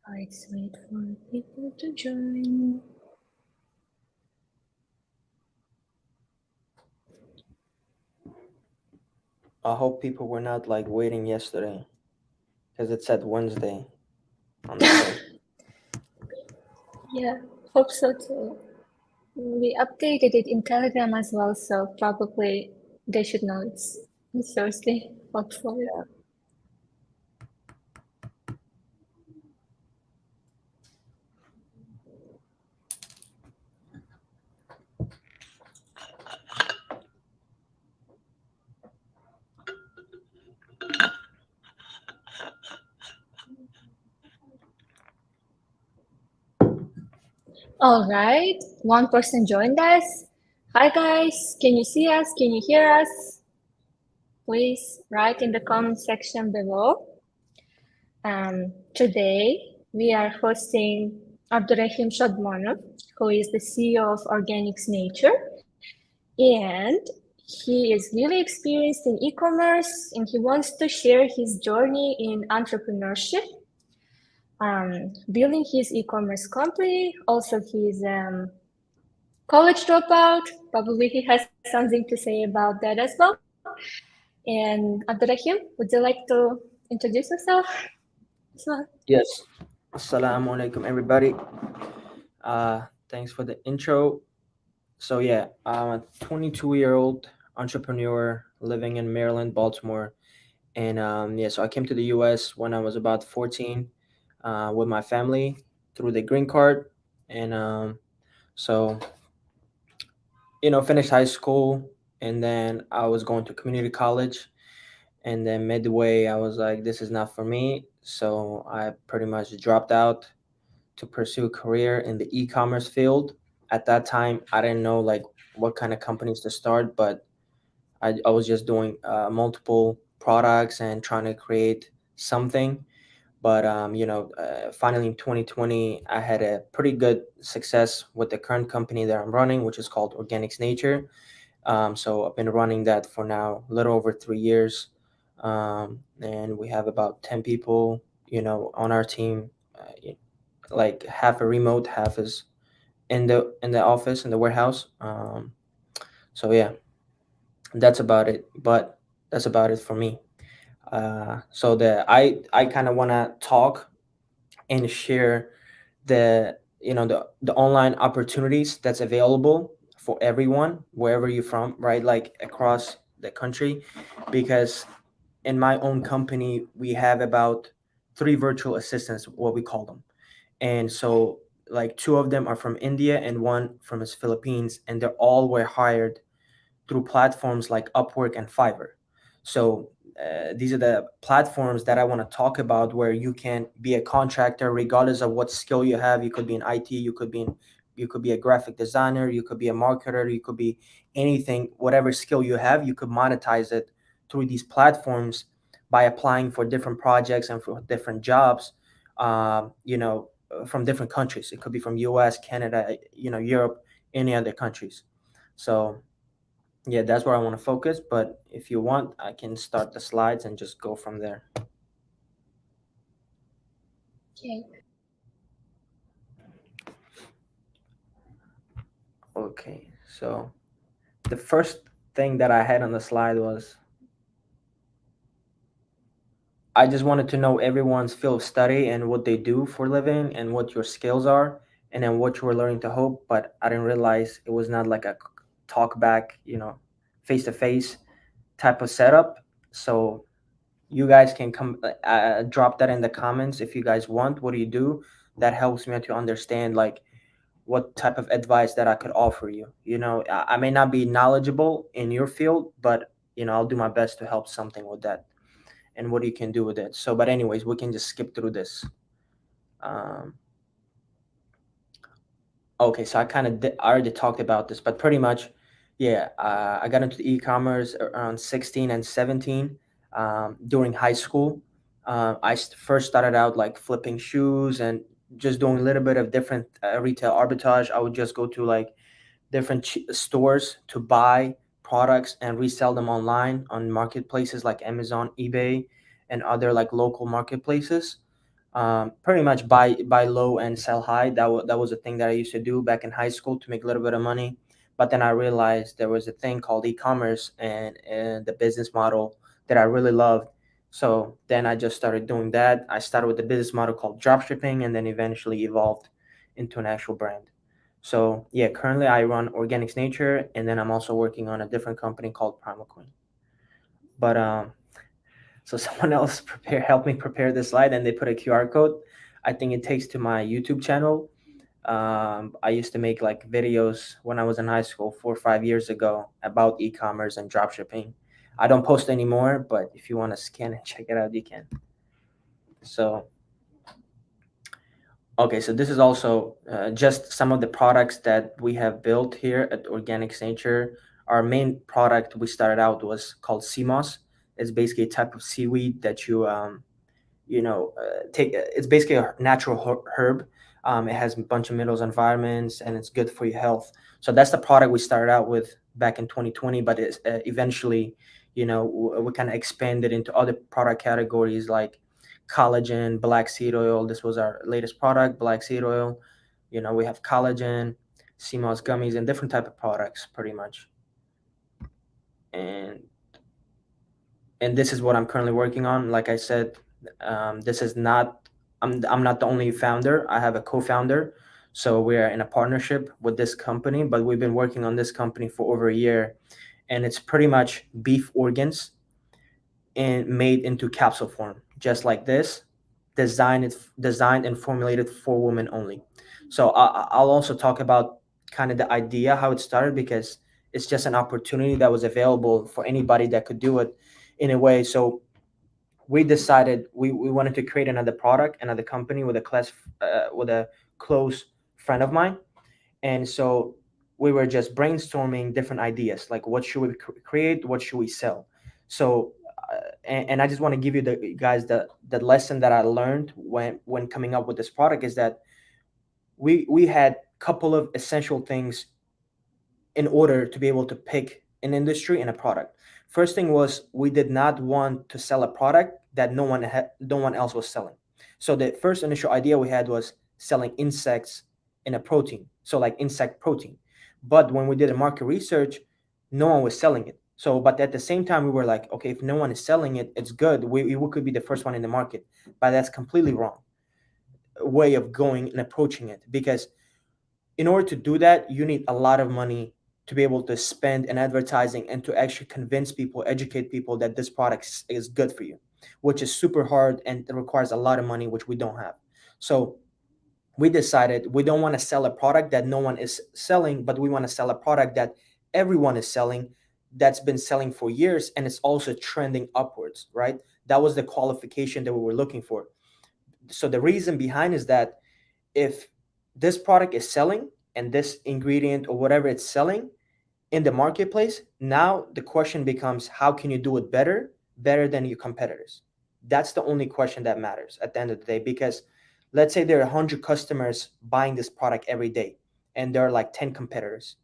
Let's wait for people to join. I hope people were not like waiting yesterday because it said Wednesday on the first. Yeah, hope so too. We updated it in Telegram as well, so probably they should know it's Thursday, hopefully. Yeah. All right, one person joined us. Hi guys, can you see us? Can you hear us? Please write in the comment section below. Today we are hosting Abdurahim Shodmonov, who is the CEO of Organics Nature, and he is really experienced in e-commerce, and he wants to share his journey in entrepreneurship, building his e-commerce company. Also, he's college dropout. Probably he has something to say about that as well. And Abdurrahim, would you like to introduce yourself as well? Yes. Assalamu alaikum, everybody. Thanks for the intro. So yeah, I'm a 22-year-old entrepreneur living in Maryland, Baltimore, and yeah, so I came to the U.S. when I was about 14 with my family through the green card, and so finished high school, and then I was going to community college, and then midway I was like, this is not for me, so I pretty much dropped out to pursue a career in the e-commerce field. At that time, I didn't know like what kind of companies to start, but I was just doing multiple products and trying to create something. But finally in 2020, I had a pretty good success with the current company that I'm running, which is called Organics Nature. So I've been running that for now a little over 3 years, and we have about 10 people, on our team. Like half a remote, half is in the office in the warehouse. So yeah, that's about it. But that's about it for me. So I kind of want to talk and share the online opportunities that's available for everyone wherever you're from, right? Like across the country, because in my own company we have about three virtual assistants, what we call them. And so like two of them are from India and one from his Philippines, and they're all were hired through platforms like Upwork and Fiverr. So these are the platforms that I want to talk about, where you can be a contractor regardless of what skill you have. You could be in IT, you could be a graphic designer, you could be a marketer, you could be anything. Whatever skill you have, you could monetize it through these platforms by applying for different projects and for different jobs. From different countries. It could be from US, Canada, Europe, any other countries. So yeah, that's where I want to focus. But if you want, I can start the slides and just go from there. Okay. Okay, so the first thing that I had on the slide was I just wanted to know everyone's field of study and what they do for a living and what your skills are, and then what you were learning to hope. But I didn't realize it was not like a talk back, face to face type of setup. So you guys can come drop that in the comments if you guys want. What do you do? That helps me to understand like what type of advice that I could offer you. I may not be knowledgeable in your field, but I'll do my best to help something with that and what you can do with it. So, but anyways, we can just skip through this. Um, okay, so I kind of I already talked about this, but pretty much, yeah, I got into e-commerce around 16 and 17 during high school. First started out like flipping shoes and just doing a little bit of different retail arbitrage. I would just go to like different stores to buy products and resell them online on marketplaces like Amazon, eBay, and other like local marketplaces. Pretty much buy low and sell high. That was a thing that I used to do back in high school to make a little bit of money. But then I realized there was a thing called e-commerce and the business model that I really loved. So then I just started doing that. I started with the business model called dropshipping, and then eventually evolved into an actual brand. So yeah, currently I run Organics Nature, and then I'm also working on a different company called Primal Queen. But so someone else helped me prepare the slide, and they put a QR code. I think it takes to my YouTube channel. I used to make like videos when I was in high school 4 or 5 years ago about e-commerce and dropshipping. I don't post anymore, but if you want to scan and check it out, you can. So okay, so this is also just some of the products that we have built here at Organics Nature. Our main product we started out was called sea moss. It's basically a type of seaweed that take. It's basically a natural herb. It has a bunch of minerals and vitamins, and it's good for your health. So that's the product we started out with back in 2020. But it's eventually, we kind of expanded into other product categories like collagen, black seed oil. This was our latest product, black seed oil. We have collagen, sea moss gummies, and different type of products, pretty much. And and this is what I'm currently working on. Like I said, this is not. I'm not the only founder. I have a co-founder, so we are in a partnership with this company. But we've been working on this company for over a year, and it's pretty much beef organs and made into capsule form, just like this, designed and formulated for women only. So I'll also talk about kind of the idea how it started, because it's just an opportunity that was available for anybody that could do it in a way. So we decided we wanted to create another product, another company with a close friend of mine. And so we were just brainstorming different ideas, like what should we create, what should we sell. So and I just want to give you the guys the lesson that I learned when coming up with this product is that we had a couple of essential things in order to be able to pick an industry and a product. First thing was we did not want to sell a product that no one else was selling. So the first initial idea we had was selling insects in a protein, so like insect protein. But when we did a market research, no one was selling it. So, but at the same time, we were like, okay, if no one is selling it, it's good. We could be the first one in the market, but that's completely wrong way of going and approaching it, because in order to do that, you need a lot of money to be able to spend in advertising and to actually convince people, educate people that this product is good for you, which is super hard and it requires a lot of money, which we don't have. So we decided we don't want to sell a product that no one is selling, but we want to sell a product that everyone is selling, that's been selling for years, and it's also trending upwards, right? That was the qualification that we were looking for. So the reason behind is that if this product is selling and this ingredient or whatever it's selling in the marketplace, now the question becomes how can you do it better than your competitors? That's the only question that matters at the end of the day, because let's say there are 100 customers buying this product every day and there are like 10 competitors,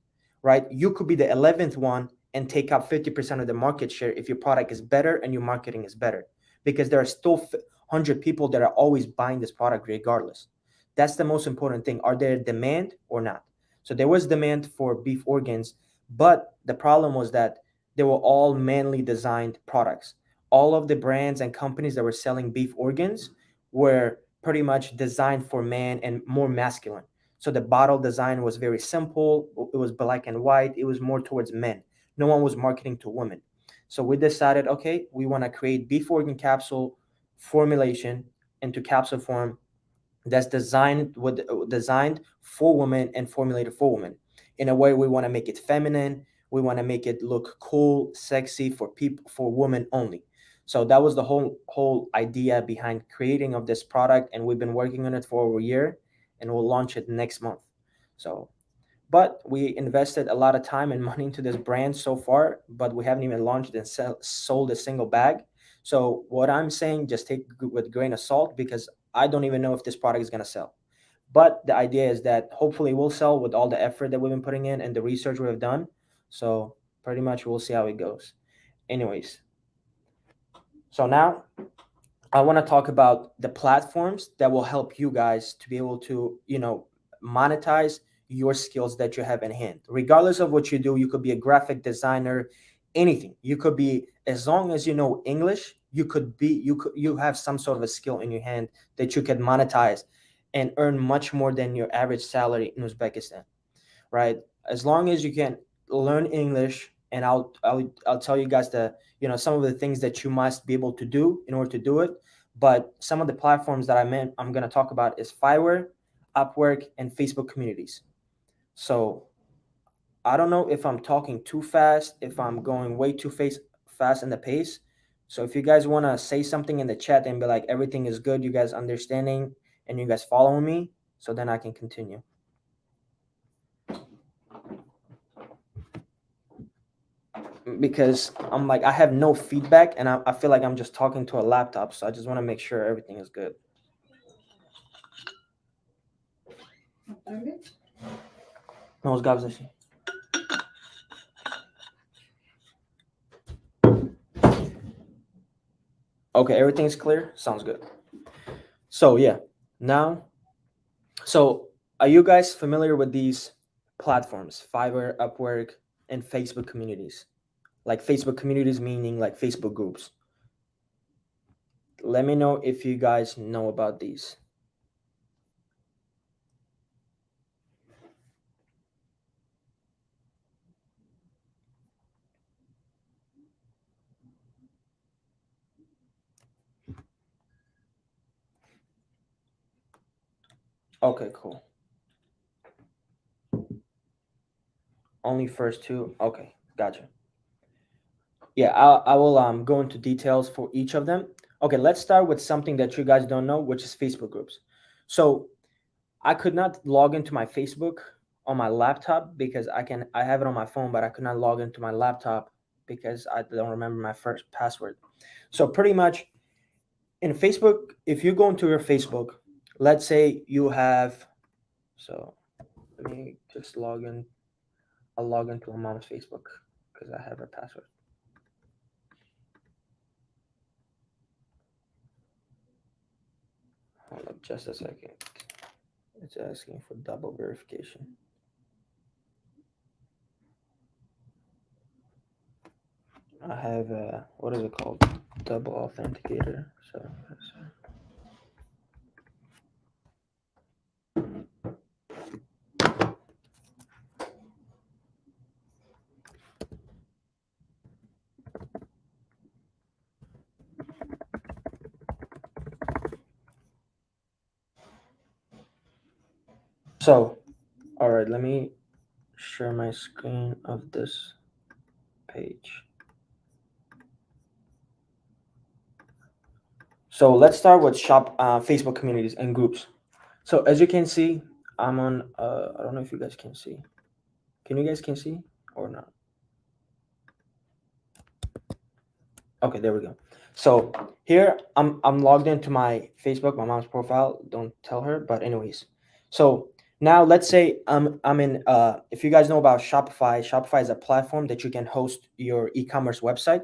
right? You could be the 11th one and take up 50% of the market share if your product is better and your marketing is better, because there are still 100 people that are always buying this product regardless. That's the most important thing. Are there demand or not? So there was demand for beef organs, but the problem was that they were all manly designed products. All of the brands and companies that were selling beef organs were pretty much designed for man and more masculine. So the bottle design was very simple. It was black and white. It was more towards men. No one was marketing to women. So we decided, okay, we want to create beef organ capsule formulation into capsule form that's designed for women and formulated for women. In a way, we want to make it feminine. We want to make it look cool, sexy for people, for women only. So that was the whole idea behind creating of this product, and we've been working on it for over a year, and we'll launch it next month. So, but we invested a lot of time and money into this brand so far, but we haven't even launched and sold a single bag. So what I'm saying, just take with a grain of salt, because I don't even know if this product is going to sell. But the idea is that hopefully we'll sell with all the effort that we've been putting in and the research we have done. So pretty much we'll see how it goes. Anyways, so now I want to talk about the platforms that will help you guys to be able to, monetize your skills that you have in hand. Regardless of what you do, you could be a graphic designer, anything. You could be, as long as you know English, you have some sort of a skill in your hand that you can monetize and earn much more than your average salary in Uzbekistan, right? As long as you can learn English, and I'll tell you guys some of the things that you must be able to do in order to do it. But some of the platforms that I'm gonna talk about is Fiverr, Upwork, and Facebook communities. So I don't know if I'm talking too fast, if I'm going way too fast in the pace. So if you guys want to say something in the chat and be like everything is good, you guys understanding and you guys following me, so then I can continue. Because I'm like, I have no feedback and I feel like I'm just talking to a laptop. So I just want to make sure everything is good. No, okay, everything's clear. Sounds good. So yeah, now, so are you guys familiar with these platforms, Fiverr, Upwork, and Facebook communities? Like Facebook communities meaning like Facebook groups. Let me know if you guys know about these. Okay, cool. Only first two. Okay, gotcha. Yeah, I will go into details for each of them. Okay, let's start with something that you guys don't know, which is Facebook groups. So I could not log into my Facebook on my laptop because I have it on my phone, but I could not log into my laptop because I don't remember my first password. So pretty much in Facebook, if you go into your Facebook, let's say you have, so let me just log in. I'll log into my mom's Facebook because I have her password. Hold up just a second. It's asking for double verification. I have what is it called? Double authenticator. So all right, let me share my screen of this page. So let's start with Facebook communities and groups. So as you can see, I'm on. I don't know if you guys can see. Can you guys can see or not? Okay, there we go. So here I'm logged into my Facebook, my mom's profile. Don't tell her, but anyways. So now let's say I'm in. If you guys know about Shopify, Shopify is a platform that you can host your e-commerce website.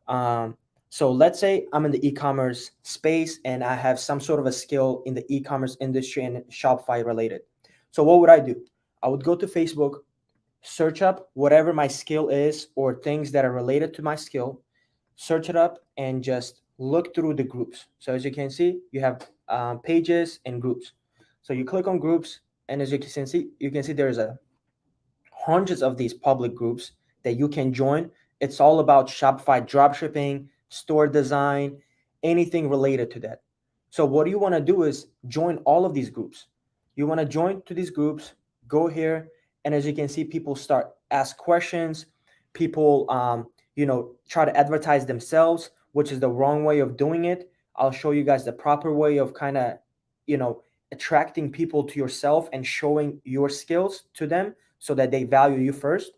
Um, so let's say I'm in the e-commerce space and I have some sort of a skill in the e-commerce industry and Shopify related. So what would I do? I would go to Facebook, search up whatever my skill is or things that are related to my skill, search it up, and just look through the groups. So as you can see, you have pages and groups. So you click on groups, and as you can see there's a hundreds of these public groups that you can join. It's all about Shopify dropshipping, store design, anything related to that. So what you want to do is join all of these groups. You want to join to these groups, go here, and as you can see, people start ask questions. People, try to advertise themselves, which is the wrong way of doing it. I'll show you guys the proper way of kind of, you know, attracting people to yourself and showing your skills to them so that they value you first.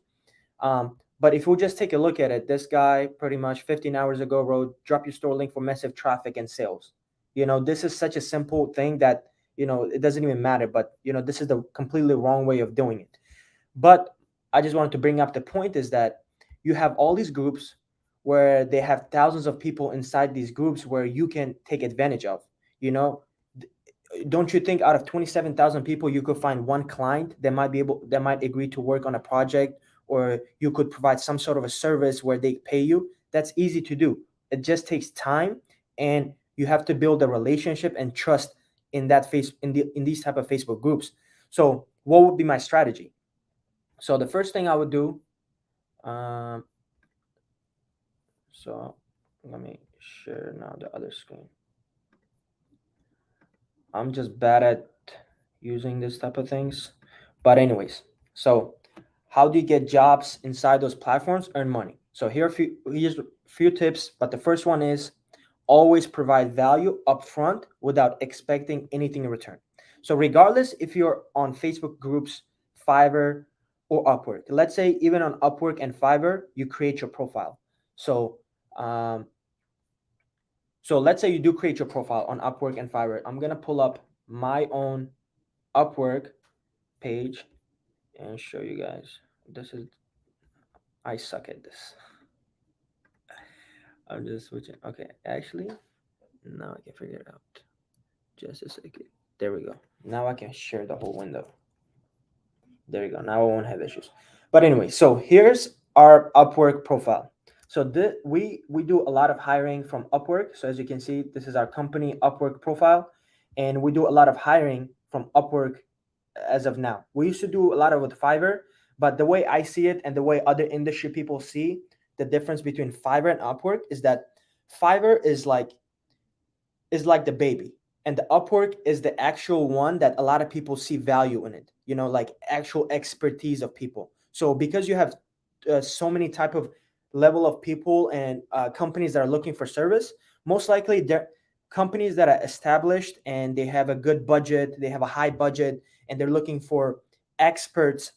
But if we just take a look at it, this guy pretty much 15 hours ago wrote, drop your store link for massive traffic and sales. This is such a simple thing that, it doesn't even matter, but, this is the completely wrong way of doing it. But I just wanted to bring up the point is that you have all these groups where they have thousands of people inside these groups where you can take advantage of. You know, don't you think out of 27,000 people you could find one client that might agree to work on a project, or you could provide some sort of a service where they pay you? That's easy to do. It just takes time, and you have to build a relationship and trust in that face in these type of Facebook groups. So what would be my strategy? So the first thing I would do, um, so let me share now the other screen. I'm just bad at using this type of things. But anyways, so how do you get jobs inside those platforms, earn money? So here's a few tips, but the first one is always provide value upfront without expecting anything in return. So regardless if you're on Facebook groups, Fiverr, or Upwork, let's say even on Upwork and Fiverr, you create your profile. So um, so let's say you do create your profile on Upwork and Fiverr. I'm gonna pull up my own Upwork page and show you guys. This is I suck at this. I'm just switching. Okay, actually, now I can figure it out. Just a second. There we go. Now I can share the whole window. There you go. Now I won't have issues. But anyway, so here's our Upwork profile. So we do a lot of hiring from Upwork. So as you can see, this is our company Upwork profile, and we do a lot of hiring from Upwork as of now. We used to do a lot of with Fiverr, but the way I see it and the way other industry people see the difference between Fiverr and Upwork is that Fiverr is like the baby, and the Upwork is the actual one that a lot of people see value in it, you know, like actual expertise of people. So because you have so many type of level of people and companies that are looking for service, most likely they're companies that are established and they have a good budget, they have a high budget, and they're looking for expert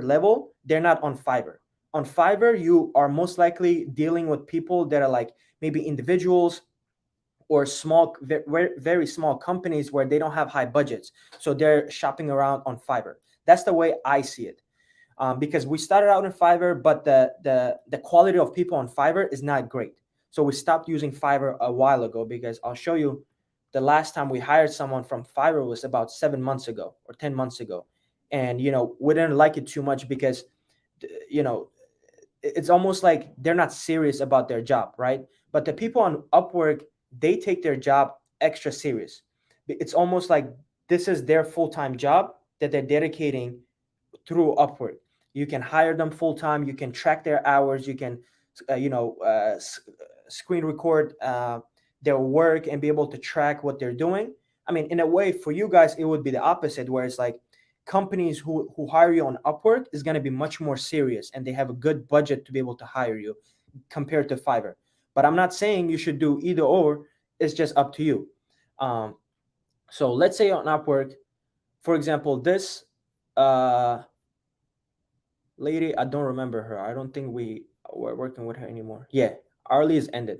level. They're not on Fiverr. On Fiverr you are most likely dealing with people that are like maybe individuals or small, very small companies where they don't have high budgets. So they're shopping around on Fiverr. That's the way I see it. Because we started out in Fiverr, but the quality of people on Fiverr is not great. So we stopped using Fiverr a while ago, because I'll show you the last time we hired someone from Fiverr was about 7 months ago or 10 months ago. And, you know, we didn't like it too much because, you know, it's almost like they're not serious about their job, right? But the people on Upwork, they take their job extra serious. It's almost like this is their full-time job that they're dedicating through Upwork. You can hire them full time. You can track their hours. You can, screen record their work and be able to track what they're doing. I mean, in a way, for you guys, it would be the opposite, where it's like companies who hire you on Upwork is going to be much more serious and they have a good budget to be able to hire you compared to Fiverr. But I'm not saying you should do either or. It's just up to you. Um, so let's say on Upwork, for example, this uh, lady, I don't remember her. I don't think we were working with her anymore. Yeah, Arlie is ended.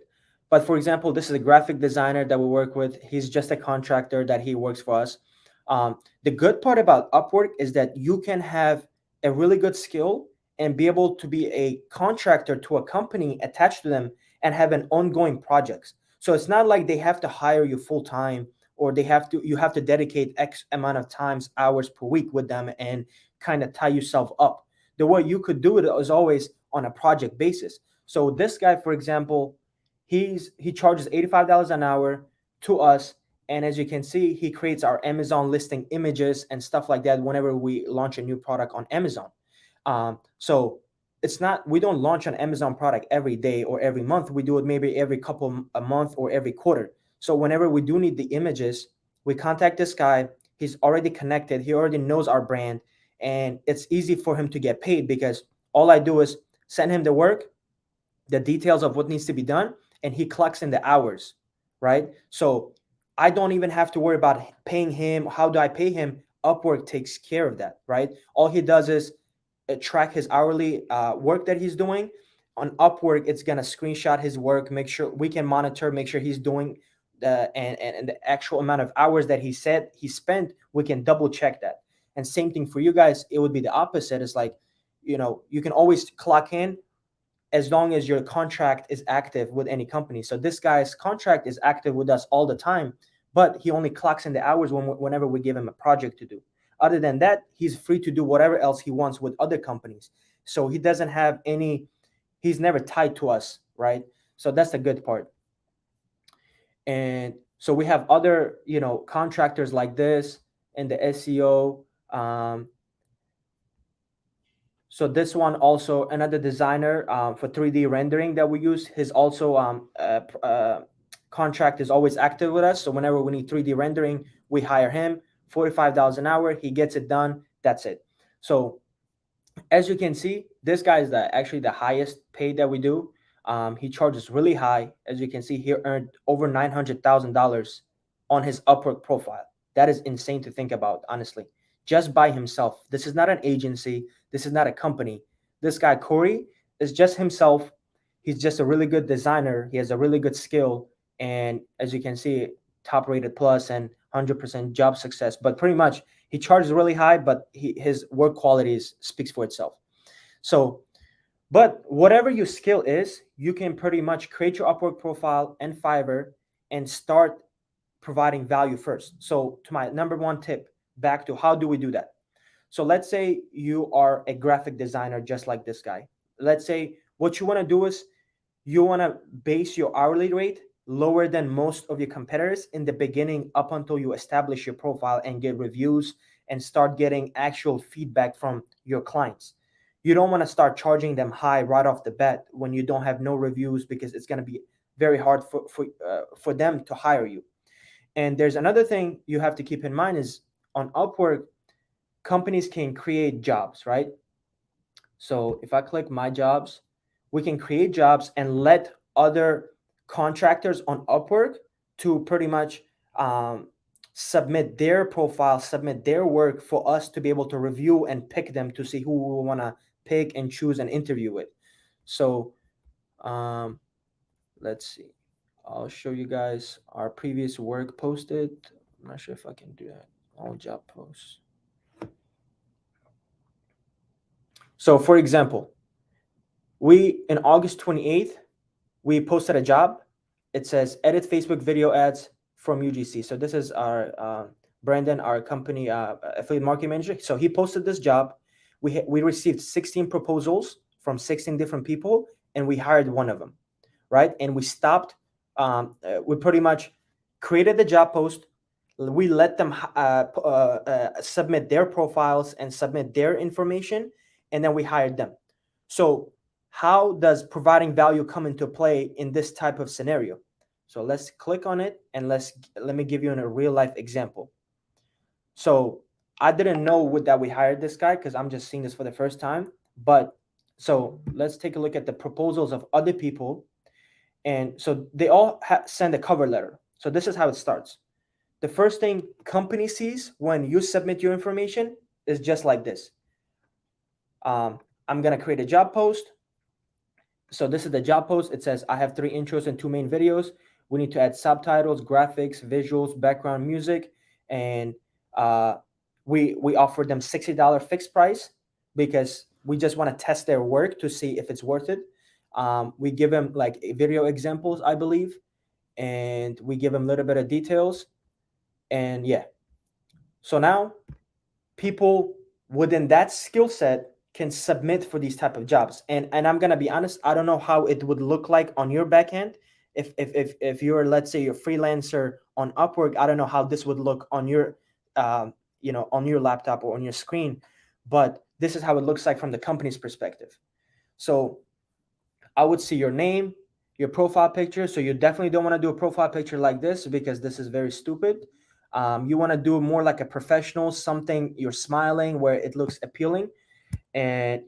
But for example, this is a graphic designer that we work with. He's just a contractor that he works for us. The good part about Upwork is that you can have a really good skill and be able to be a contractor to a company attached to them and have an ongoing projects. So it's not like they have to hire you full time, or you have to dedicate X amount of times hours per week with them and kind of tie yourself up. The way you could do it is always on a project basis. So this guy, for example, he charges $85 an hour to us, and as you can see, he creates our Amazon listing images and stuff like that whenever we launch a new product on Amazon. So it's not, we don't launch an Amazon product every day or every month. We do it maybe every couple a month or every quarter. So whenever we do need the images, we contact this guy. He's already connected. He already knows our brand, and it's easy for him to get paid because all I do is send him the work, the details of what needs to be done, and he clocks in the hours, right? So I don't even have to worry about paying him. How do I pay him? Upwork takes care of that, right? All he does is track his hourly work that he's doing. On Upwork, it's gonna screenshot his work, make sure we can monitor, make sure he's doing and the actual amount of hours that he said he spent, we can double check that. And same thing for you guys, it would be the opposite. It's like, you know, you can always clock in as long as your contract is active with any company. So this guy's contract is active with us all the time, but he only clocks in the hours whenever we give him a project to do. Other than that, he's free to do whatever else he wants with other companies. So he doesn't have any, he's never tied to us, right? So that's the good part. And so we have other, contractors like this in the SEO. So this one also another designer for 3D rendering that we use. His also contract is always active with us. So whenever we need 3D rendering, we hire him. $45 an hour. He gets it done. That's it. So as you can see, this guy is actually the highest paid that we do. He charges really high. As you can see, he earned over $900,000 on his Upwork profile. That is insane to think about, honestly. Just by himself. This is not an agency. This is not a company. This guy, Corey, is just himself. He's just a really good designer. He has a really good skill. And as you can see, top rated plus and 100% job success. But pretty much he charges really high, but his work qualities speaks for itself. So, but whatever your skill is, you can pretty much create your Upwork profile and Fiverr and start providing value first. So to my number one tip, back to how do we do that? So let's say you are a graphic designer just like this guy. Let's say what you want to do is you want to base your hourly rate lower than most of your competitors in the beginning up until you establish your profile and get reviews and start getting actual feedback from your clients. You don't want to start charging them high right off the bat when you don't have no reviews, because it's going to be very hard for them to hire you. And there's another thing you have to keep in mind is on Upwork, companies can create jobs, right? So if I click my jobs, we can create jobs and let other contractors on Upwork to pretty much submit their profile, submit their work for us to be able to review and pick them to see who we want to pick and choose and interview with. So let's see. I'll show you guys our previous work posted. I'm not sure if I can do that. All job posts. So for example, we in August 28th, we posted a job. It says edit Facebook video ads from UGC. So this is our Brandon, our company affiliate marketing manager. So he posted this job. We received 16 proposals from 16 different people, and we hired one of them, right? And we stopped. We pretty much created the job post. We let them submit their profiles and submit their information, and then we hired them. So how does providing value come into play in this type of scenario? So let's click on it and let me give you a real life example. So I didn't know that we hired this guy because I'm just seeing this for the first time. But so let's take a look at the proposals of other people. And so they all send a cover letter. So this is how it starts. The first thing company sees when you submit your information is just like this. I'm going to create a job post. So this is the job post. It says, I have 3 intros and 2 main videos. We need to add subtitles, graphics, visuals, background music. And we offer them $60 fixed price because we just want to test their work to see if it's worth it. We give them like video examples, I believe, and we give them a little bit of details. And yeah, so now people within that skill set can submit for these type of jobs. And I'm gonna be honest, I don't know how it would look like on your back end. If you're, let's say, you're a freelancer on Upwork, I don't know how this would look on your on your laptop or on your screen, but this is how it looks like from the company's perspective. So I would see your name, your profile picture. So you definitely don't want to do a profile picture like this because this is very stupid. You want to do more like a professional, something you're smiling where it looks appealing, and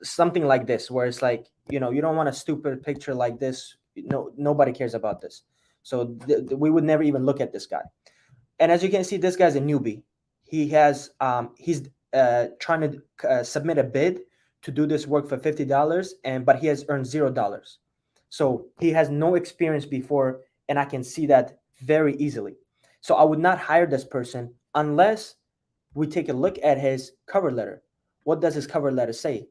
something like this where it's like, you don't want a stupid picture like this. Nobody cares about this. So we would never even look at this guy. And as you can see, this guy's a newbie. He's trying to submit a bid to do this work for $50, but he has earned $0. So he has no experience before, and I can see that very easily. So I would not hire this person unless we take a look at his cover letter. What does his cover letter say?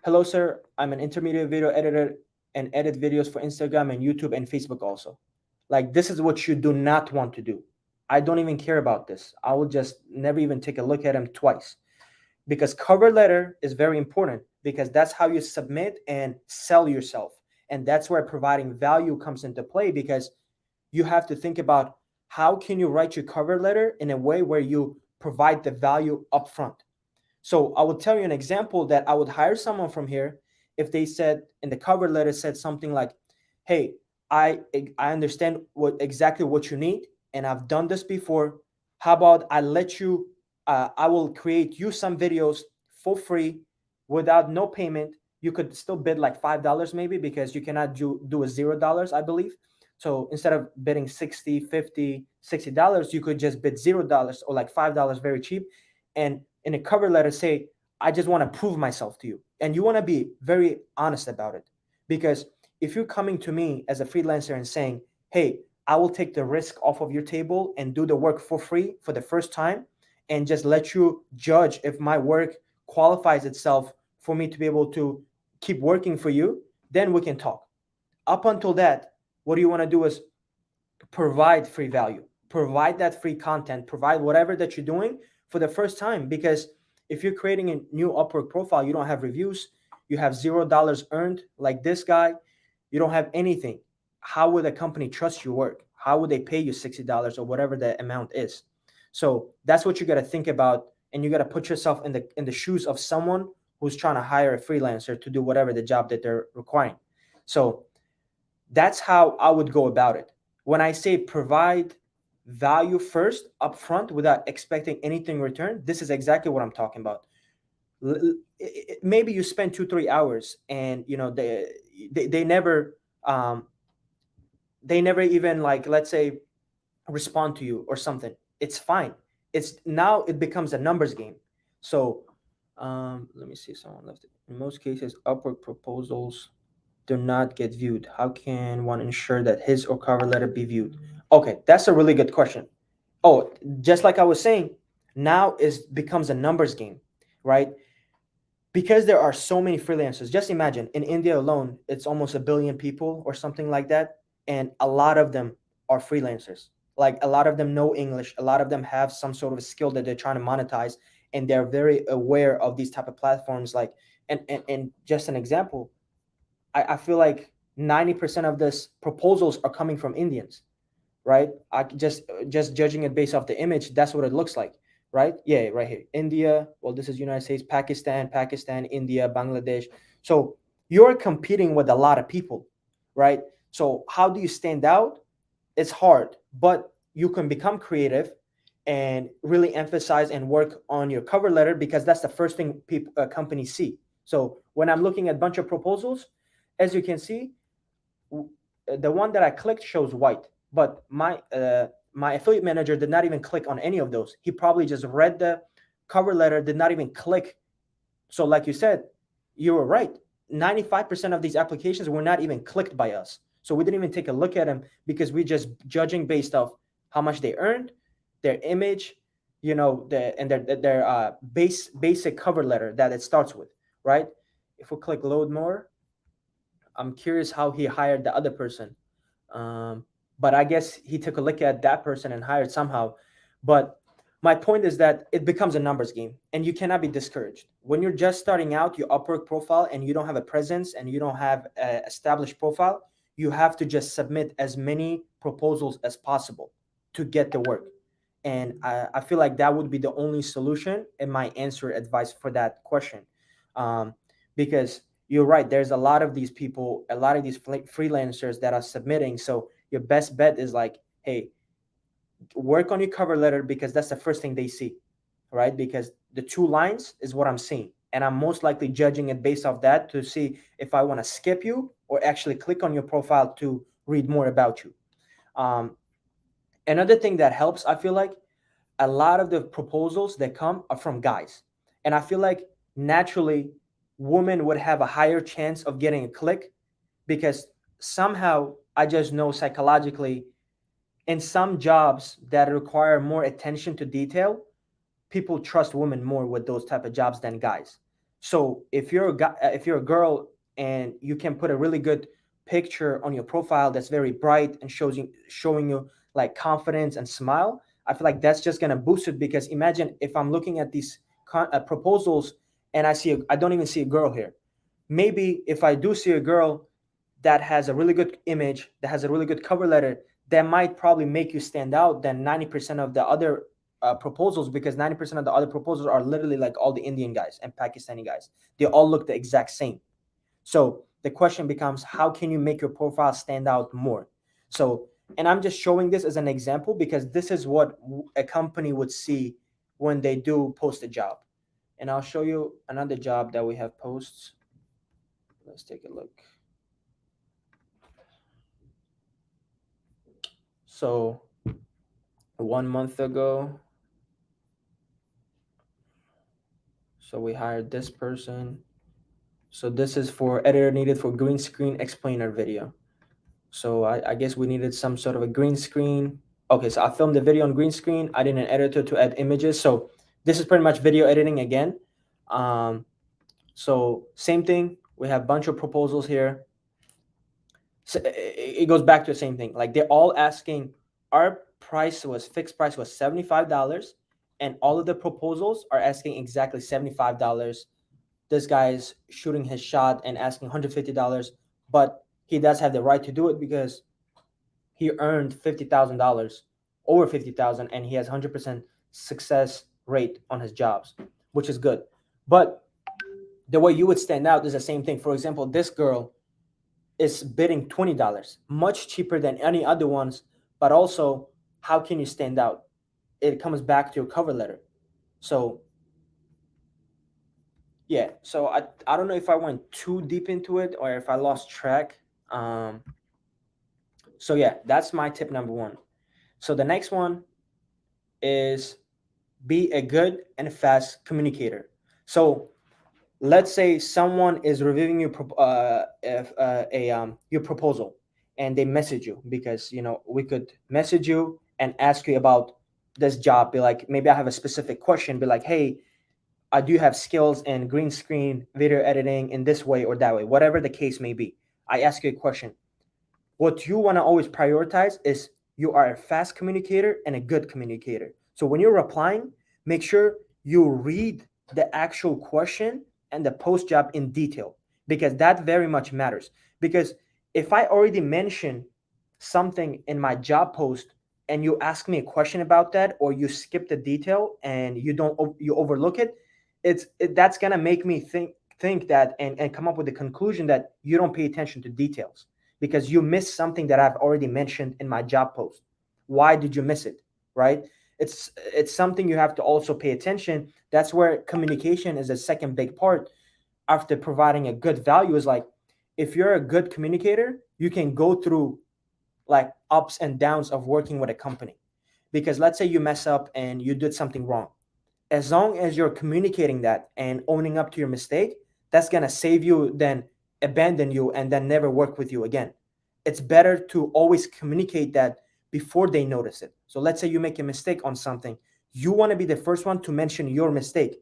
hello, sir. I'm an intermediate video editor and edit videos for Instagram and YouTube and Facebook also. Like, this is what you do not want to do. I don't even care about this. I will just never even take a look at them twice, because cover letter is very important, because that's how you submit and sell yourself. And that's where providing value comes into play, because you have to think about how can you write your cover letter in a way where you provide the value upfront. So I will tell you an example that I would hire someone from here if they said in the cover letter said something like, "Hey, I understand exactly what you need, and I've done this before. How about I let you? I will create you some videos for free, without no payment. You could still bid like $5 maybe, because you cannot do a $0, I believe. So instead of bidding 60, 50, $60, you could just bid $0 or like $5, very cheap, and in a cover letter say, I just want to prove myself to you. And you want to be very honest about it. Because if you're coming to me as a freelancer and saying, hey, I will take the risk off of your table and do the work for free for the first time, and just let you judge if my work qualifies itself for me to be able to keep working for you, then we can talk. Up until that, what you want to do is provide free value, provide that free content, provide whatever that you're doing for the first time. Because if you're creating a new Upwork profile, you don't have reviews, you have $0 earned like this guy, you don't have anything. How would a company trust your work? How would they pay you $60 or whatever the amount is? So that's what you got to think about, and you got to put yourself in the shoes of someone who's trying to hire a freelancer to do whatever the job that they're requiring. So that's how I would go about it. When I say provide value first upfront without expecting anything in return, this is exactly what I'm talking about. Maybe you spend 2-3 hours, and they never they never even, like, let's say, respond to you or something. It's fine. It's now it becomes a numbers game. So let me see, someone left it. In most cases, Upwork proposals do not get viewed. How can one ensure that his or cover letter be viewed? Okay, that's a really good question. Oh, just like I was saying, now is becomes a numbers game, right? Because there are so many freelancers. Just imagine, in India alone, it's almost a billion people or something like that, and a lot of them are freelancers. Like, a lot of them know English, a lot of them have some sort of a skill that they're trying to monetize, and they're very aware of these type of platforms. Like, and just an example, I feel like 90% of this proposals are coming from Indians, right? I just judging it based off the image, that's what it looks like, right? Yeah, right here, India. Well, this is United States, Pakistan, India, Bangladesh. So you're competing with a lot of people, right? So how do you stand out? It's hard, but you can become creative and really emphasize and work on your cover letter, because that's the first thing people companies see. So when I'm looking at a bunch of proposals, as you can see, the one that I clicked shows white, but my affiliate manager did not even click on any of those. He probably just read the cover letter, did not even click. So like you said, you were right. 95% of these applications were not even clicked by us. So we didn't even take a look at them, because we're just judging based off how much they earned, their image, and their basic cover letter that it starts with, right? If we click load more, I'm curious how he hired the other person. Um, but I guess he took a look at that person and hired somehow. But my point is that it becomes a numbers game, and you cannot be discouraged. When you're just starting out your Upwork profile and you don't have a presence and you don't have an established profile, you have to just submit as many proposals as possible to get the work. And I feel like that would be the only solution in my answer advice for that question. Um, because you're right, there's a lot of these people, a lot of these freelancers that are submitting. So your best bet is like, hey, work on your cover letter, because that's the first thing they see, right? Because the 2 lines is what I'm seeing, and I'm most likely judging it based off that to see if I want to skip you or actually click on your profile to read more about you. um, Another thing that helps, I feel like, a lot of the proposals that come are from guys, and I feel like naturally women would have a higher chance of getting a click, because somehow I just know psychologically, in some jobs that require more attention to detail, people trust women more with those type of jobs than guys. So if you're a guy, if you're a girl and you can put a really good picture on your profile that's very bright and showing you like confidence and smile, I feel like that's just gonna boost it. Because imagine if I'm looking at these proposals and I don't even see a girl here. Maybe if I do see a girl that has a really good image, that has a really good cover letter, that might probably make you stand out than 90% of the other proposals, because 90% of the other proposals are literally like all the Indian guys and Pakistani guys. They all look the exact same. So the question becomes, how can you make your profile stand out more? So, and I'm just showing this as an example because this is what a company would see when they do post a job. And I'll show you another job that we have posts. Let's take a look. So 1 month ago, so we hired this person. So this is for editor needed for green screen explainer video. So I guess we needed some sort of a green screen. Okay, so I filmed the video on green screen. I did an editor to add images. So this is pretty much video editing again. So same thing. We have a bunch of proposals here. So it goes back to the same thing. Like they're all asking, our fixed price was $75, and all of the proposals are asking exactly $75. This guy's shooting his shot and asking $150, but he does have the right to do it because he earned $50,000, over 50,000, and he has 100% success rate on his jobs, which is good. But the way you would stand out is the same thing. For example, this girl is bidding $20, much cheaper than any other ones, but also, how can you stand out? It comes back to your cover letter. So yeah, so I don't know if I went too deep into it or if I lost track. So yeah, that's my tip number one. So the next one is be a good and fast communicator. So let's say someone is reviewing your your proposal, and they message you, because we could message you and ask you about this job. Be like, maybe I have a specific question. Be like, hey, I do have skills in green screen video editing in this way or that way, whatever the case may be. I ask you a question. What you want to always prioritize is you are a fast communicator and a good communicator. So when you're replying, make sure you read the actual question and the post job in detail, because that very much matters. Because if I already mention something in my job post and you ask me a question about that, or you skip the detail and you overlook it, that's gonna make me think that, and come up with the conclusion that you don't pay attention to details, because you missed something that I've already mentioned in my job post. Why did you miss it? Right? It's something you have to also pay attention. That's where communication is a second big part after providing a good value. Is like, if you're a good communicator, you can go through like ups and downs of working with a company. Because let's say you mess up and you did something wrong, as long as you're communicating that and owning up to your mistake, that's going to save you than abandon you and then never work with you again. It's better to always communicate that before they notice it. So let's say you make a mistake on something, you want to be the first one to mention your mistake.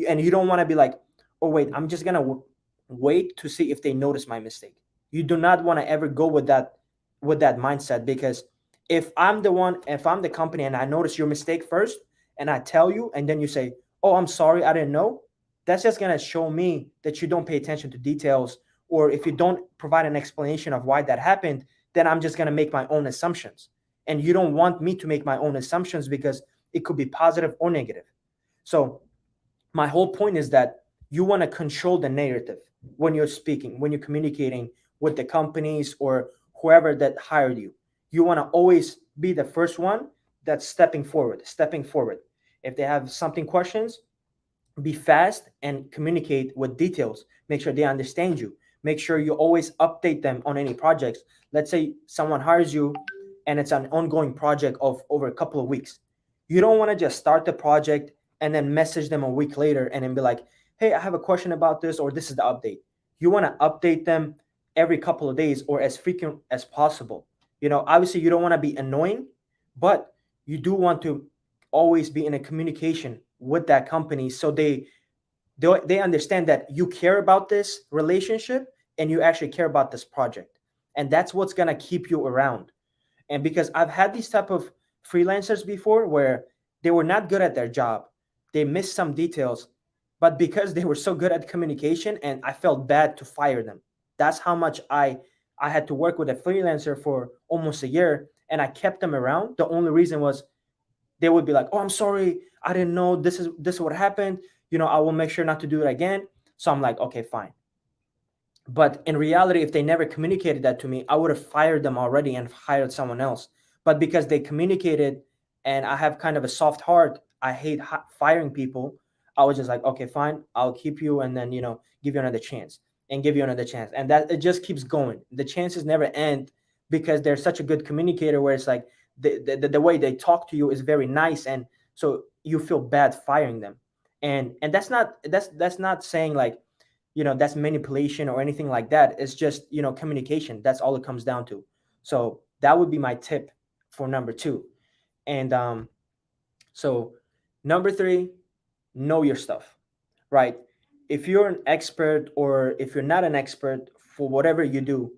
And you don't want to be like, oh wait, I'm just going to wait to see if they notice my mistake. You do not want to ever go with that mindset. Because if I'm the company and I notice your mistake first, and I tell you, and then you say, oh, I'm sorry, I didn't know, that's just going to show me that you don't pay attention to details. Or if you don't provide an explanation of why that happened, then I'm just going to make my own assumptions. And you don't want me to make my own assumptions, because it could be positive or negative. So my whole point is that you want to control the narrative when you're speaking, when you're communicating with the companies or whoever that hired you. You want to always be the first one that's stepping forward. If they have something questions, be fast and communicate with details. Make sure they understand you. Make sure you always update them on any projects. Let's say someone hires you and it's an ongoing project of over a couple of weeks. You don't want to just start the project and then message them a week later and then be like, hey, I have a question about this, or this is the update. You want to update them every couple of days or as frequent as possible. Obviously you don't want to be annoying, but you do want to always be in a communication with that company, so they They understand that you care about this relationship and you actually care about this project, and that's what's going to keep you around. And because I've had these type of freelancers before where they were not good at their job, they missed some details, but because they were so good at communication, and I felt bad to fire them. That's how much I had to work with a freelancer for almost a year, and I kept them around. The only reason was they would be like, "Oh, I'm sorry, I didn't know this is what happened. I will make sure not to do it again." So I'm like, "Okay, fine." But in reality, if they never communicated that to me, I would have fired them already and hired someone else. But because they communicated, and I have kind of a soft heart, I hate firing people. I was just like, okay, fine, I'll keep you, and then give you another chance and give you another chance, and that it just keeps going. The chances never end because they're such a good communicator. Where it's like the way they talk to you is very nice, and so you feel bad firing them. And that's not saying like that's manipulation or anything like that. It's just communication. That's all it comes down to. So that would be my tip for number two. And so number three, know your stuff, right? If you're an expert or if you're not an expert for whatever you do,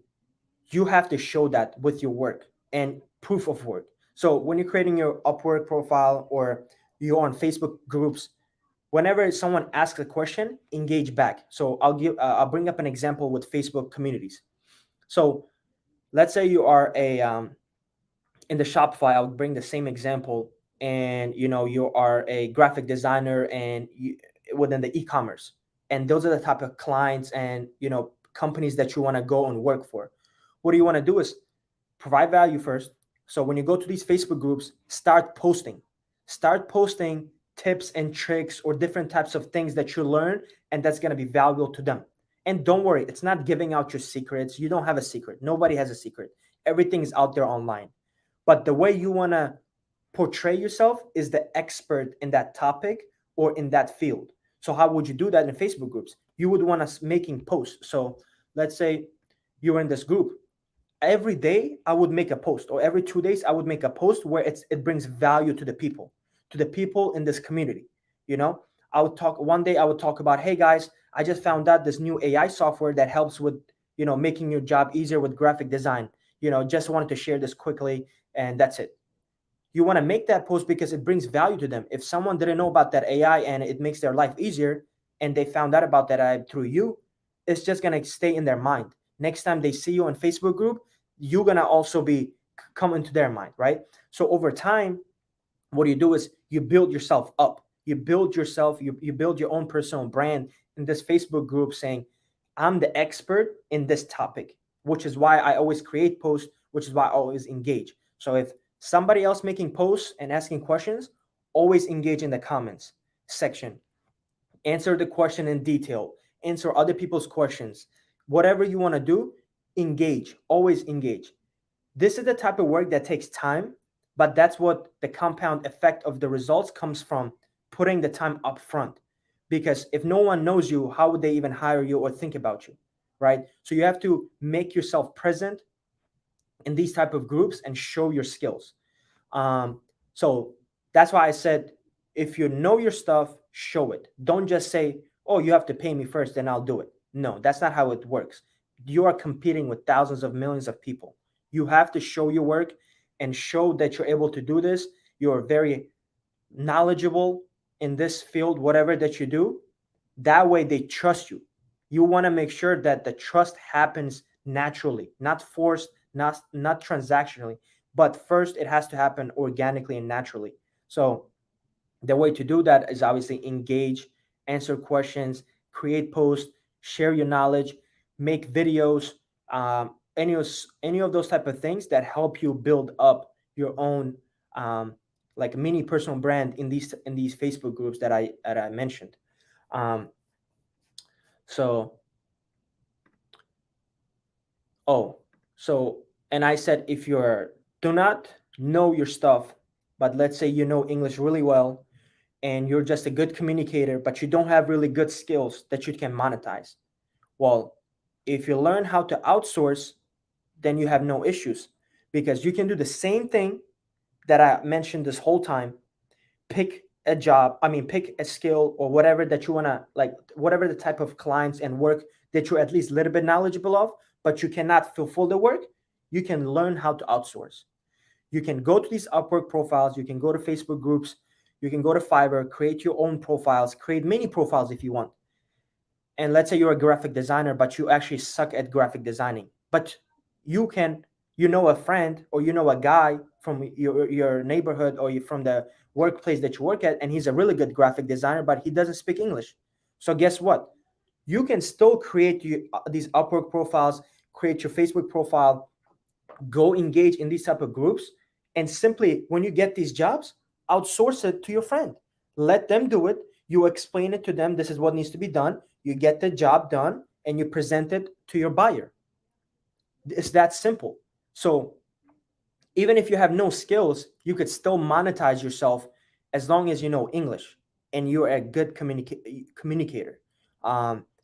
you have to show that with your work and proof of work. So when you're creating your Upwork profile or you're on Facebook groups, whenever someone asks a question, engage back. So I'll bring up an example with Facebook communities. So let's say you are a in the Shopify. I'll bring the same example, and you are a graphic designer and within the e-commerce, and those are the type of clients and companies that you want to go and work for. What do you want to do is provide value first. So when you go to these Facebook groups, start posting tips and tricks or different types of things that you learn, and that's going to be valuable to them. And don't worry, it's not giving out your secrets. You don't have a secret. Nobody has a secret. Everything is out there online. But the way you want to portray yourself is the expert in that topic or in that field. So how would you do that in Facebook groups? You would want to making posts. So let's say you're in this group. Every day I would make a post, or every 2 days I would make a post where it brings value to the people in this community. you know I would talk one day, I would talk about, hey guys, I just found out this new AI software that helps with making your job easier with graphic design. Just wanted to share this quickly, and that's it. You want to make that post because it brings value to them. If someone didn't know about that AI and it makes their life easier, and they found out about that AI through you, it's just going to stay in their mind. Next time they see you on Facebook group, you're going to also be come into their mind, right? So over time, what you do is you build yourself up. You build your own personal brand in this Facebook group, saying, I'm the expert in this topic, which is why I always create posts, which is why I always engage. So if somebody else making posts and asking questions, always engage in the comments section. Answer the question in detail. Answer other people's questions. Whatever you want to do, engage. Always engage. This is the type of work that takes time, but that's what the compound effect of the results comes from, putting the time up front. Because if no one knows you, how would they even hire you or think about you, right? So you have to make yourself present in these type of groups and show your skills. So that's why I said, if you know your stuff, show it. Don't just say, oh, you have to pay me first, then I'll do it. No, that's not how it works. You are competing with thousands of millions of people. You have to show your work and show that you're able to do this. You're very knowledgeable in this field, whatever that you do. That way they trust you. You want to make sure that the trust happens naturally, not forced, not transactionally, but first it has to happen organically and naturally. So the way to do that is obviously engage, answer questions, create posts, share your knowledge, make videos, any of those type of things that help you build up your own like mini personal brand in these Facebook groups that I mentioned. Um, so oh, so and I said, if you're do not know your stuff, but let's say you know English really well and you're just a good communicator, but you don't have really good skills that you can monetize. Well, if you learn how to outsource, then you have no issues, because you can do the same thing that I mentioned this whole time, pick a job, I mean, pick a skill or whatever that you want to, like, whatever the type of clients and work that you're at least a little bit knowledgeable of, but you cannot fulfill the work, you can learn how to outsource. You can go to these Upwork profiles, you can go to Facebook groups, you can go to Fiverr, create your own profiles, create many profiles if you want. And let's say you're a graphic designer, but you actually suck at graphic designing, but you can, you know, a friend or you know a guy from your neighborhood or you from the workplace that you work at, and he's a really good graphic designer, but he doesn't speak English. So guess what? You can still create these Upwork profiles, create your Facebook profile, go engage in these type of groups, and simply when you get these jobs, outsource it to your friend. Let them do it. You explain it to them. This is what needs to be done. You get the job done and you present it to your buyer. It's that simple. So even if you have no skills, you could still monetize yourself as long as you know English and you're a good communicator.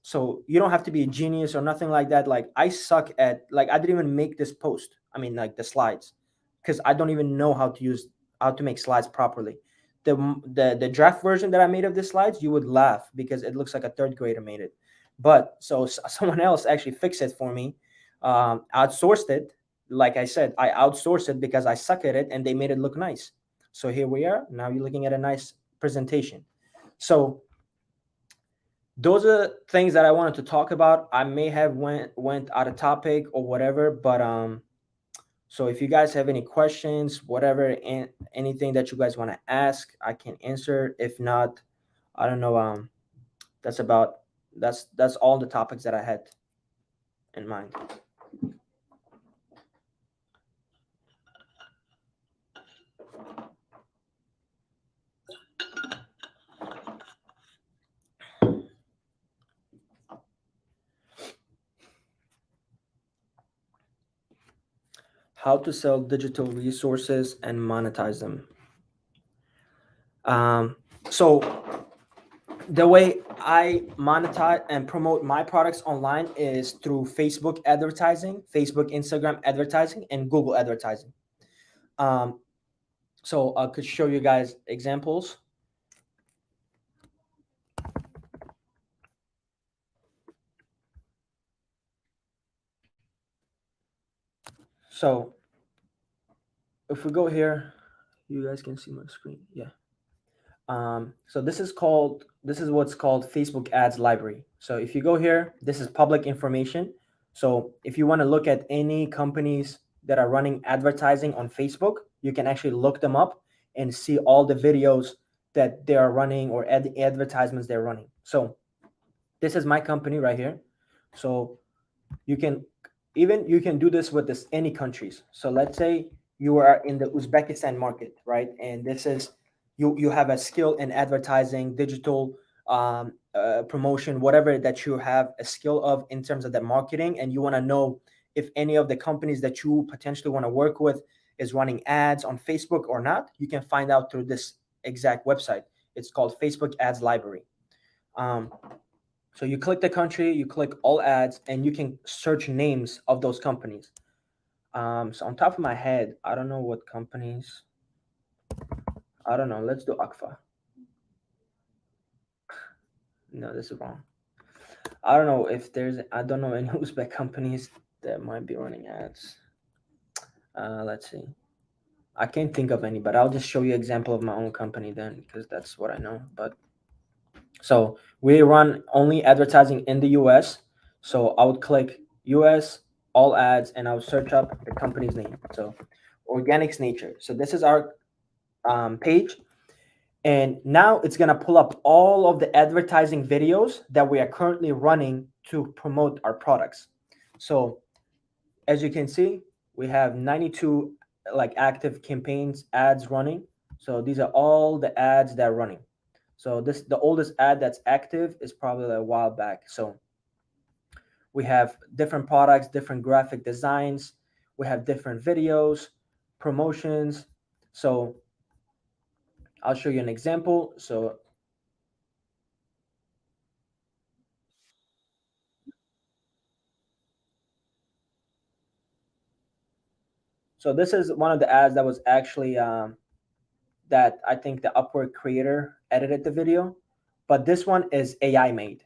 So you don't have to be a genius or nothing like that. Like I suck at, like, I didn't even make this post. I mean, like the slides, because I don't even know how to make slides properly. The draft version that I made of the slides, you would laugh because it looks like a third grader made it. But so someone else actually fixed it for me, outsourced it. Like I said, I outsourced it because I suck at it and they made it look nice. So here we are. Now you're looking at a nice presentation. So those are things that I wanted to talk about. I may have went out of topic or whatever, but so if you guys have any questions, whatever, and anything that you guys want to ask, I can answer. If not, I don't know. That's about that's all the topics that I had in mind. How to sell digital resources and monetize them. So the way I monetize and promote my products online is through Facebook advertising, Facebook, Instagram advertising, and Google advertising. Um, so I could show you guys examples. So if we go here, you guys can see my screen. Yeah. So this is what's called Facebook Ads Library. So if you go here, this is public information. So if you want to look at any companies that are running advertising on Facebook, you can actually look them up and see all the videos that they are running or advertisements they're running. So this is my company right here. So you can you can do this with this any countries. So let's say you are in the Uzbekistan market, right? And this is you have a skill in advertising, digital promotion, whatever that you have a skill of in terms of the marketing, and you want to know if any of the companies that you potentially want to work with is running ads on Facebook or not. You can find out through this exact website. It's called Facebook Ads Library. Um, so you click the country, you click all ads, and you can search names of those companies. So on top of my head, I don't know what companies. I don't know. Let's do Akfa. No, this is wrong. I don't know if there's. I don't know any Uzbek companies that might be running ads. Let's see. I can't think of any, but I'll just show you an example of my own company then, because that's what I know. But so we run only advertising in the US. So I would click US, all ads, and I would search up the company's name. So Organics Nature. So this is our page. And now it's going to pull up all of the advertising videos that we are currently running to promote our products. So as you can see, we have 92 like active campaigns ads running. So these are all the ads that are running. So this the oldest ad that's active is probably a while back. So we have different products, different graphic designs, we have different videos, promotions. So I'll show you an example. So this is one of the ads that was actually that I think the Upwork creator edited the video, but this one is AI made.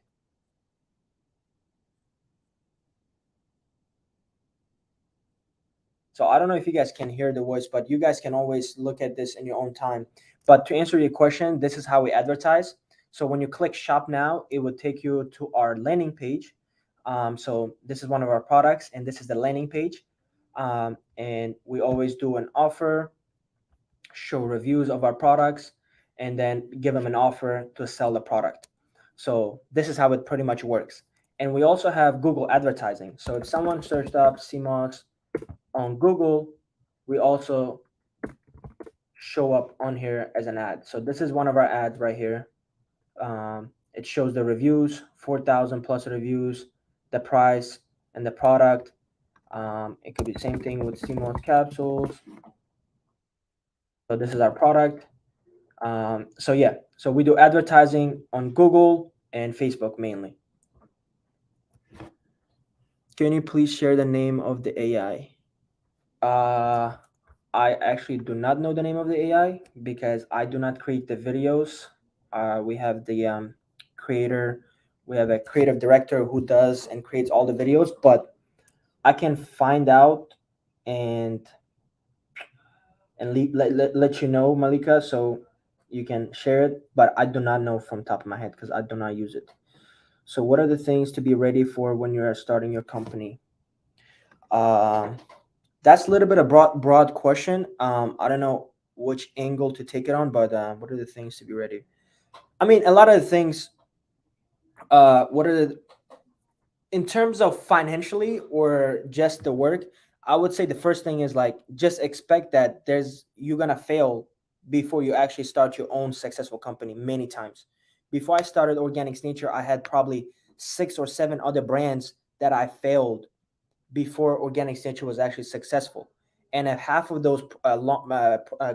So I don't know if you guys can hear the voice, but you guys can always look at this in your own time. But to answer your question, this is how we advertise. So when you click shop now, it would take you to our landing page. So this is one of our products, and this is the landing page. And we always do an offer, show reviews of our products, and then give them an offer to sell the product. So this is how it pretty much works. And we also have Google advertising. So if someone searched up CMOS on Google, we also show up on here as an ad. So this is one of our ads right here. It shows the reviews, 4,000 plus reviews, the price, and the product. It could be the same thing with CMOS capsules. So this is our product. So yeah, so we do advertising on Google and Facebook mainly. Can you please share the name of the AI? I actually do not know the name of the AI because I do not create the videos. We have the creator, we have a creative director who does and creates all the videos, but I can find out and let you know, Malika, so you can share it. But I do not know from top of my head because I do not use it. So, what are the things to be ready for when you are starting your company? Uh, that's a little bit of broad question. I don't know which angle to take it on, but what are the things to be ready? I mean, a lot of the things. What are the in terms of financially or just the work? I would say the first thing is like just expect that you're gonna fail before you actually start your own successful company many times. Before I started Organics Nature, I had probably 6 or 7 other brands that I failed before Organic Nature was actually successful. And if half of those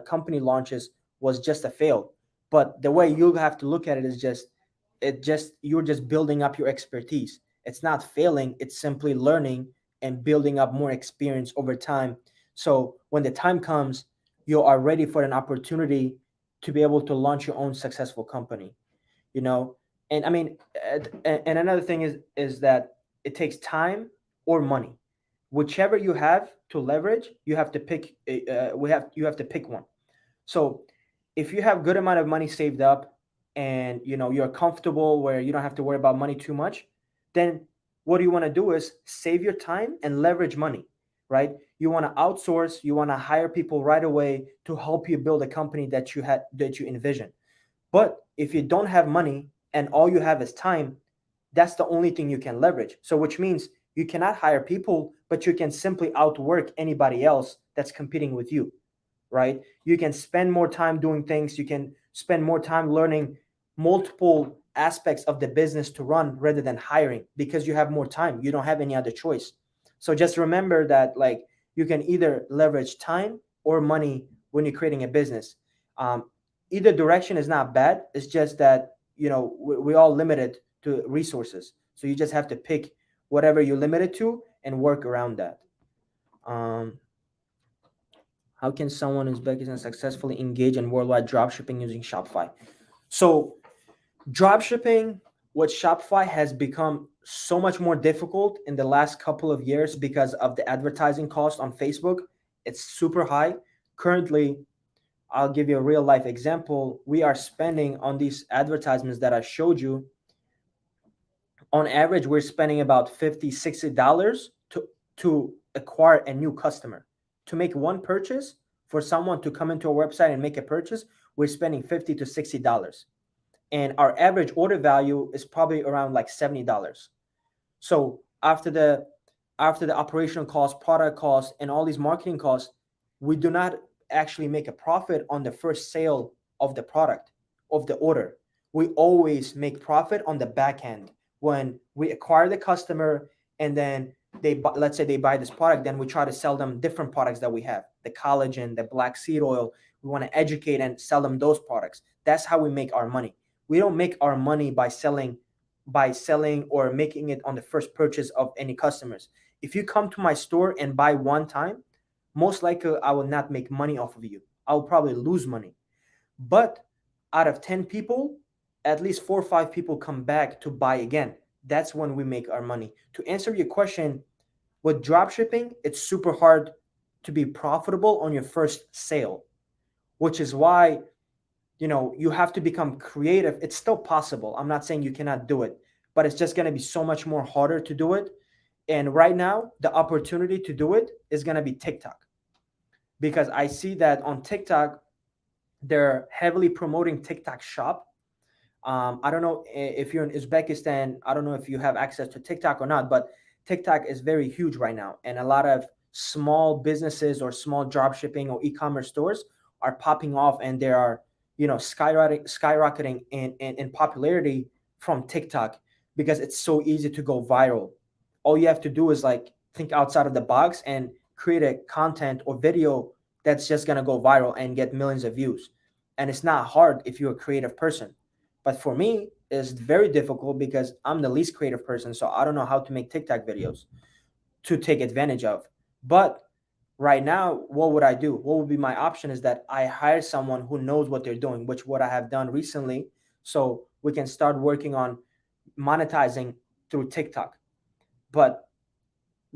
company launches was just a fail. But the way you have to look at it is just you're just building up your expertise. It's not failing, it's simply learning and building up more experience over time. So when the time comes, you are ready for an opportunity to be able to launch your own successful company, you know. And I mean, and another thing is that it takes time or money, whichever you have to leverage. You have to pick you have to pick one. So if you have good amount of money saved up and you're comfortable where you don't have to worry about money too much, then what you want to do is save your time and leverage money, right? You want to outsource, you want to hire people right away to help you build a company that you envision. But if you don't have money and all you have is time, that's the only thing you can leverage. So, which means you cannot hire people, but you can simply outwork anybody else that's competing with you, right? You can spend more time doing things. You can spend more time learning multiple aspects of the business to run rather than hiring because you have more time. You don't have any other choice. So just remember that, like, you can either leverage time or money when you're creating a business. Either direction is not bad. It's just that we all limited to resources, so you just have to pick whatever you're limited to and work around that. Um, how can someone in Uzbekistan successfully engage in worldwide dropshipping using Shopify? So dropshipping with Shopify has become so much more difficult in the last couple of years because of the advertising cost on Facebook. It's super high. Currently, I'll give you a real life example. We are spending on these advertisements that I showed you. On average, we're spending about $50, $60 to acquire a new customer. To make one purchase, for someone to come into our website and make a purchase, we're spending $50 to $60. And our average order value is probably around like $70. So after the operational cost, product cost, and all these marketing costs, we do not actually make a profit on the first sale of the product, of the order. We always make profit on the back end when we acquire the customer, and then let's say they buy this product, then we try to sell them different products that we have, the collagen, the black seed oil. We want to educate and sell them those products. That's how we make our money. We don't make our money by selling or making it on the first purchase of any customers. If you come to my store and buy one time, most likely I will not make money off of you. I will probably lose money. But out of 10 people, at least 4 or 5 people come back to buy again. That's when we make our money. To answer your question, with drop shipping, it's super hard to be profitable on your first sale, which is why you have to become creative. It's still possible. I'm not saying you cannot do it, but it's just going to be so much more harder to do it. And right now, the opportunity to do it is going to be TikTok, because I see that on TikTok, they're heavily promoting TikTok Shop. I don't know if you're in Uzbekistan. I don't know if you have access to TikTok or not, but TikTok is very huge right now, and a lot of small businesses or small drop shipping or e-commerce stores are popping off, and they are skyrocketing in popularity from TikTok, because it's so easy to go viral. All you have to do is like think outside of the box and create a content or video that's just gonna go viral and get millions of views. And it's not hard if you're a creative person, but for me, it's very difficult because I'm the least creative person. So I don't know how to make TikTok videos to take advantage of. But right now, what would I do? What would be my option is that I hire someone who knows what they're doing, which what I have done recently. So we can start working on monetizing through TikTok. But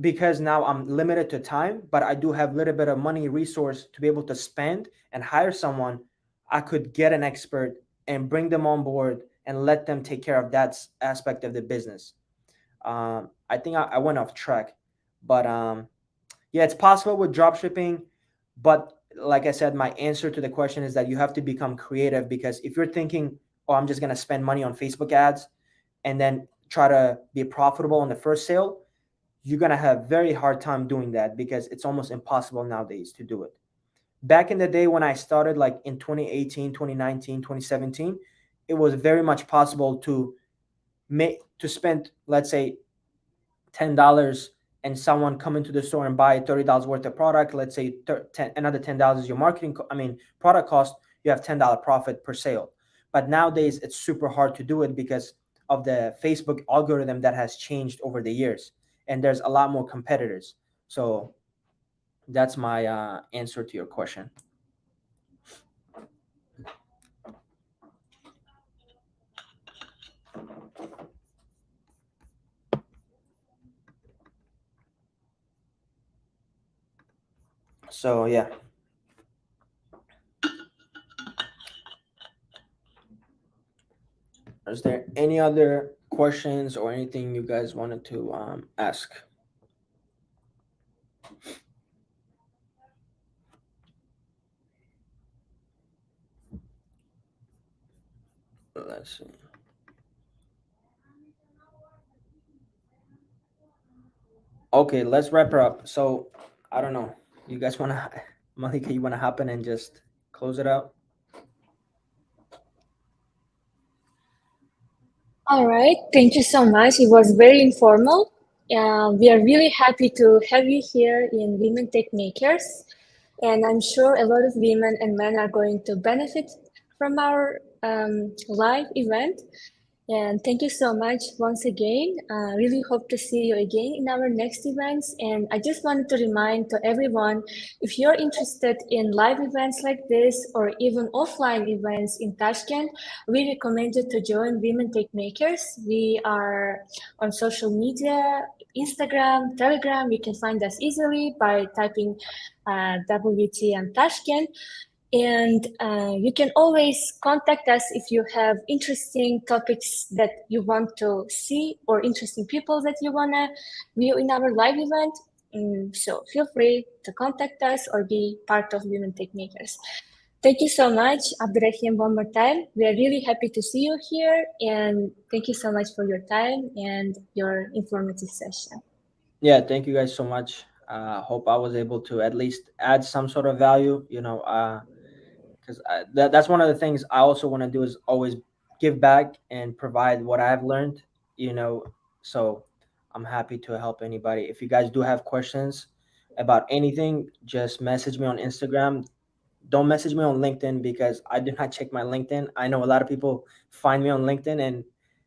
because now I'm limited to time, but I do have a little bit of money resource to be able to spend and hire someone, I could get an expert and bring them on board and let them take care of that aspect of the business. I think I went off track, but yeah, it's possible with drop shipping. But like I said, my answer to the question is that you have to become creative, because if you're thinking, oh, I'm just going to spend money on Facebook ads and then try to be profitable on the first sale, you're going to have very hard time doing that, because it's almost impossible nowadays to do it. Back in the day when I started, like in 2018, 2019, 2017, it was very much possible to spend, let's say, $10, and someone come into the store and buy $30 worth of product. Let's say another $10 is your product cost. You have $10 profit per sale. But nowadays it's super hard to do it because of the Facebook algorithm that has changed over the years, and there's a lot more competitors. So that's my answer to your question. So yeah, is there any other questions or anything you guys wanted to ask? Let's see. Okay, let's wrap her up. So I don't know. You guys wanna Malika, you wanna hop in and just close it out? All right, thank you so much. It was very informal. We are really happy to have you here in Women Tech Makers. And I'm sure a lot of women and men are going to benefit from our live event. And thank you so much once again. Really hope to see you again in our next events. And I just wanted to remind to everyone, if you're interested in live events like this or even offline events in Tashkent, we recommend you to join Women Tech Makers. We are on social media, Instagram, Telegram. You can find us easily by typing WTM Tashkent. And you can always contact us if you have interesting topics that you want to see or interesting people that you want to view in our live event. So feel free to contact us or be part of Women Tech Makers. Thank you so much, Abdurahim, one more time. We are really happy to see you here, and thank you so much for your time and your informative session. Yeah, thank you guys so much. Hope I was able to at least add some sort of value. Because that's one of the things I also want to do is always give back and provide what I've learned. You know, so I'm happy to help anybody. If you guys do have questions about anything, just message me on Instagram. Don't message me on LinkedIn, because I do not check my LinkedIn. I know a lot of people find me on LinkedIn and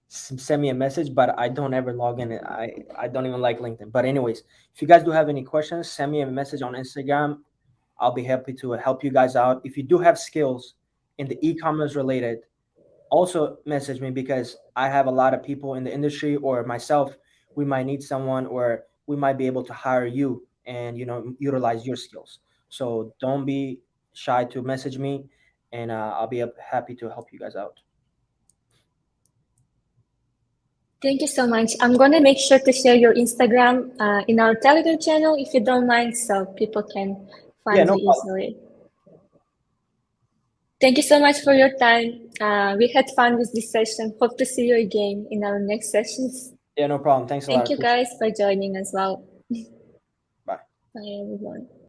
send me a message, but I don't ever log in. I don't even like LinkedIn. But anyways, if you guys do have any questions, send me a message on Instagram. I'll be happy to help you guys out. If you do have skills in the e-commerce related, also message me, because I have a lot of people in the industry, or myself, we might need someone, or we might be able to hire you and utilize your skills. So don't be shy to message me, and I'll be happy to help you guys out. Thank you so much. I'm going to make sure to share your Instagram in our Telegram channel if you don't mind, so people can Yeah, find no you problem. easily. Thank you so much for your time. We had fun with this session. Hope to see you again in our next sessions. Yeah, no problem. Thanks a lot. I Thank you appreciate guys for joining as well. it. Bye. Bye everyone.